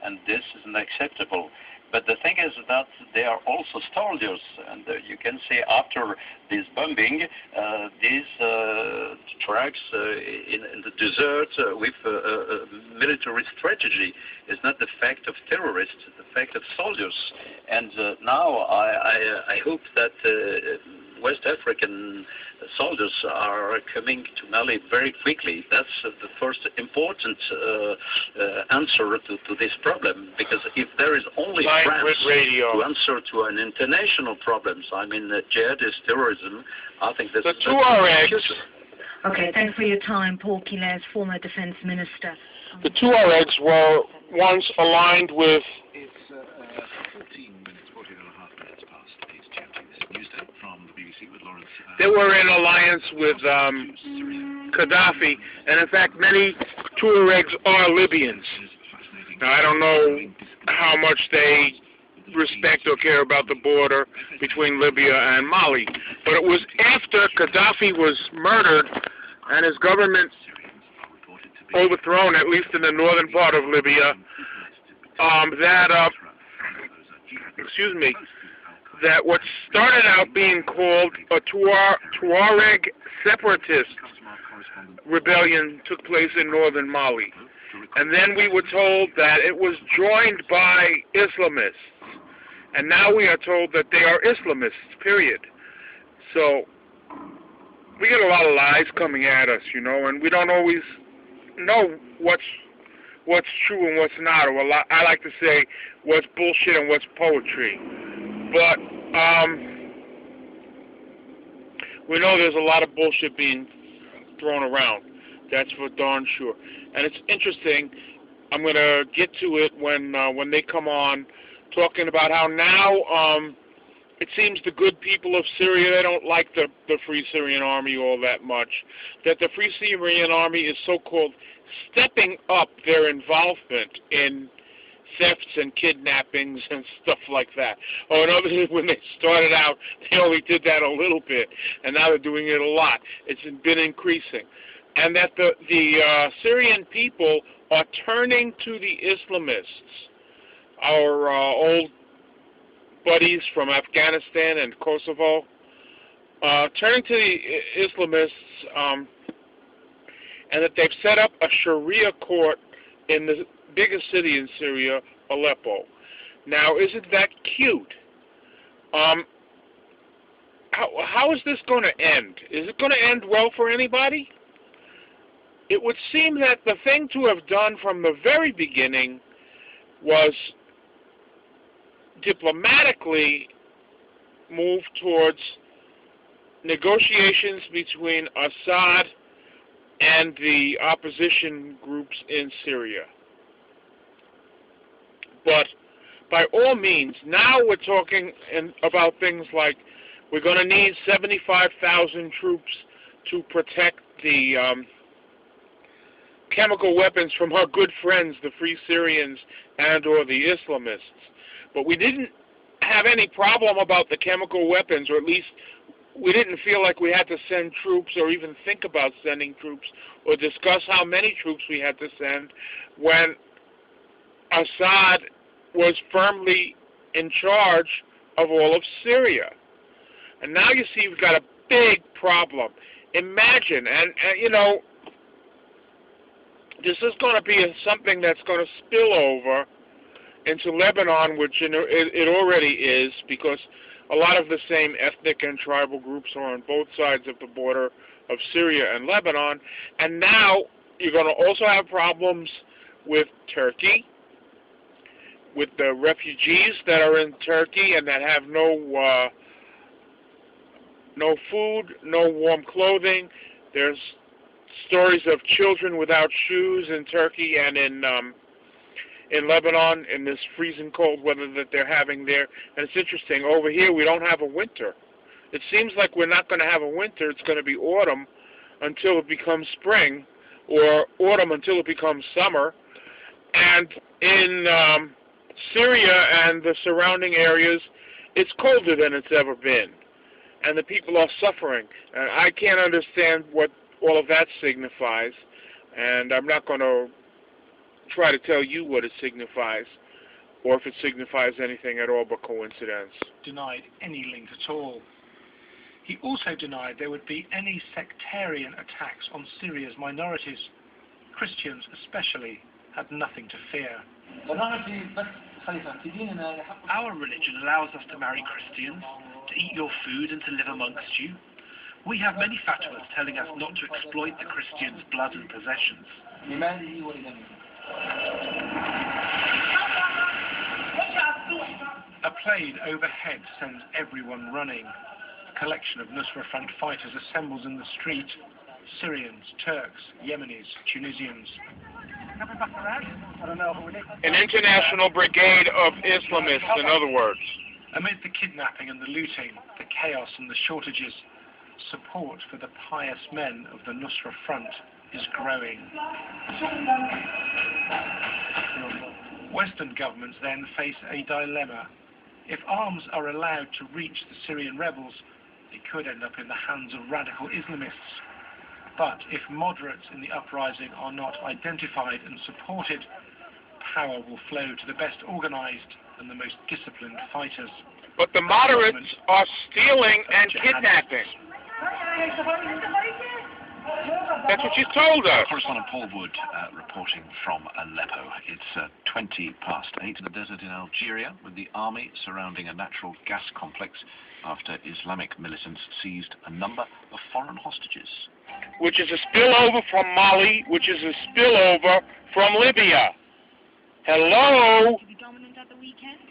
and this is unacceptable. But the thing is that they are also soldiers, and you can say after this bombing, these tribes in the desert with military strategy is not the fact of terrorists, it's the fact of soldiers. And now I hope that West African soldiers are coming to Mali very quickly. That's the first important answer to this problem, because if there is only France to answer to an international problems, I mean jihadist terrorism, I think that's the Tuaregs. Okay, thanks for your time, Paul Quiles, former defense minister. The Tuaregs were once aligned with... It's 14 minutes, 14 and a half minutes past 8:20. This is Newsday from the BBC with Lawrence. They were in alliance with Gaddafi, and in fact many Tuaregs are Libyans. Now I don't know how much they respect or care about the border between Libya and Mali, but it was after Gaddafi was murdered and his government overthrown, at least in the northern part of Libya, that what started out being called a Tuareg separatist rebellion took place in northern Mali. And then we were told that it was joined by Islamists. And now we are told that they are Islamists, period. So we get a lot of lies coming at us, you know, and we don't always know what's true and what's not, or I like to say what's bullshit and what's poetry. But we know there's a lot of bullshit being thrown around. That's for darn sure. And it's interesting. I'm going to get to it when they come on, talking about how now it seems the good people of Syria, they don't like the Free Syrian Army all that much. That the Free Syrian Army is so-called stepping up their involvement in thefts and kidnappings and stuff like that. Oh, in other words, when they started out, they only did that a little bit, and now they're doing it a lot. It's been increasing. And that the Syrian people are turning to the Islamists, our old buddies from Afghanistan and Kosovo, turning to the Islamists, and that they've set up a Sharia court in the biggest city in Syria, Aleppo. Now, isn't that cute? How is this going to end? Is it going to end well for anybody? It would seem that the thing to have done from the very beginning was diplomatically move towards negotiations between Assad and the opposition groups in Syria. But by all means, now we're talking about things like we're going to need 75,000 troops to protect the chemical weapons from our good friends, the Free Syrians and or the Islamists. But we didn't have any problem about the chemical weapons, or at least we didn't feel like we had to send troops or even think about sending troops or discuss how many troops we had to send when Assad was firmly in charge of all of Syria. And now you see we've got a big problem. Imagine, and you know, this is going to be something that's going to spill over into Lebanon, which it already is, because a lot of the same ethnic and tribal groups are on both sides of the border of Syria and Lebanon. And now you're going to also have problems with Turkey, with the refugees that are in Turkey and that have no food, no warm clothing. There's stories of children without shoes in Turkey and in Lebanon in this freezing cold weather that they're having there. And it's interesting, over here we don't have a winter. It seems like we're not going to have a winter. It's going to be autumn until it becomes spring, or autumn until it becomes summer. And in Syria and the surrounding areas, it's colder than it's ever been. And the people are suffering. And I can't understand what all of that signifies. And I'm not going to try to tell you what it signifies, or if it signifies anything at all but coincidence. Denied any link at all. He also denied there would be any sectarian attacks on Syria's minorities. Christians especially had nothing to fear. Our religion allows us to marry Christians, to eat your food and to live amongst you. We have many fatwas telling us not to exploit the Christians' blood and possessions. A plane overhead sends everyone running. A collection of Nusra Front fighters assembles in the street. Syrians, Turks, Yemenis, Tunisians. An international brigade of Islamists, in other words. Amid the kidnapping and the looting, the chaos and the shortages, support for the pious men of the Nusra Front is growing. Western governments then face a dilemma. If arms are allowed to reach the Syrian rebels, they could end up in the hands of radical Islamists. But if moderates in the uprising are not identified and supported, power will flow to the best organized and the most disciplined fighters. But the moderates are stealing and kidnapping. That's what you told us. Correspondent Paul Wood reporting from Aleppo. It's 20 past 8 in the desert in Algeria, with the army surrounding a natural gas complex after Islamic militants seized a number of foreign hostages. Which is a spillover from Mali, which is a spillover from Libya. Hello? To be dominant at the weekend?